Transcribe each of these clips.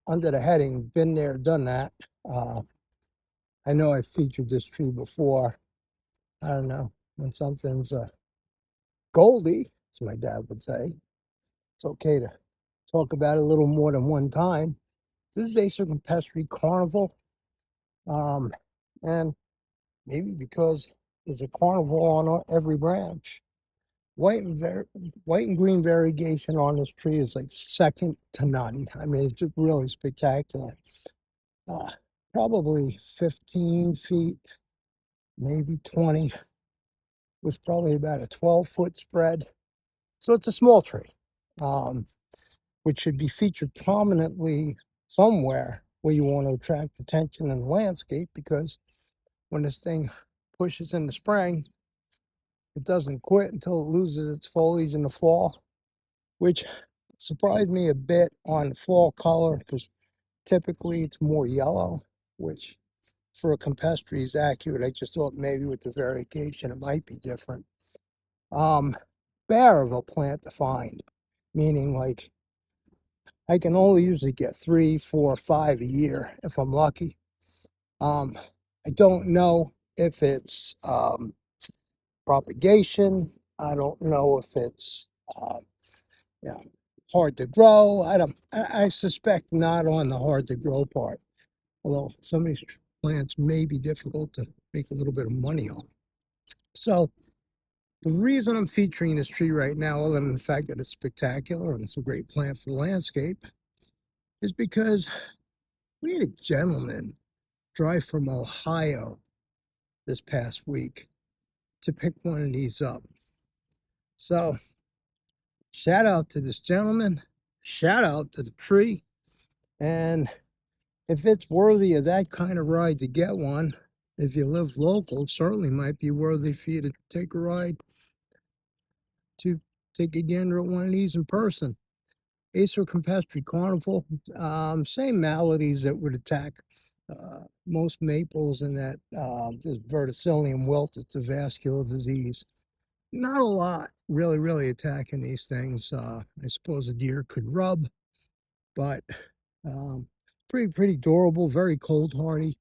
under the heading, been there, done that. I know I featured this tree before. I don't know, when something's Goldie, as my dad would say, it's okay to talk about it a little more than one time. This is Acer campestre Carnival. And maybe because there's a carnival on every branch. White and green variegation on this tree is like second to none. I mean, it's just really spectacular. Probably 15 feet, maybe 20, with probably about a 12-foot spread. So it's a small tree, which should be featured prominently somewhere where you want to attract attention in the landscape, because when this thing pushes in the spring, it doesn't quit until it loses its foliage in the fall, which surprised me a bit on the fall color, because typically it's more yellow, which for a campestre is accurate. I just thought maybe with the variegation it might be different. Bear of a plant to find, meaning like I can only usually get 3, 4, 5 a year if I'm lucky. I don't know if it's propagation. I don't know if it's hard to grow. I suspect not on the hard to grow part, although some of these plants may be difficult to make a little bit of money on. So the reason I'm featuring this tree right now, other than the fact that it's spectacular and it's a great plant for the landscape, is because we had a gentleman drive from Ohio this past week to pick one of these up. So shout out to this gentleman, shout out to the tree, and if it's worthy of that kind of ride to get one, if you live local, it certainly might be worthy for you to take a ride to take a gander at one of these in person. Acer campestre Carnival, same maladies that would attack most maples, and that this verticillium wilt, it's a vascular disease. Not a lot really attacking these things. I suppose a deer could rub, but pretty durable, very cold hardy.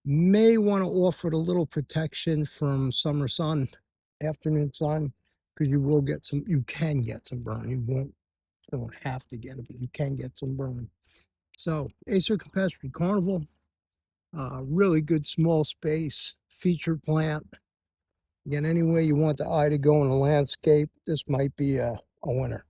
May want to offer it a little protection from summer sun, afternoon sun, because you can get some burn. You don't have to get it, but you can get some burn. So Acer campestre Carnival, really good small space, featured plant. Again, any way you want the eye to go in the landscape, this might be a winner.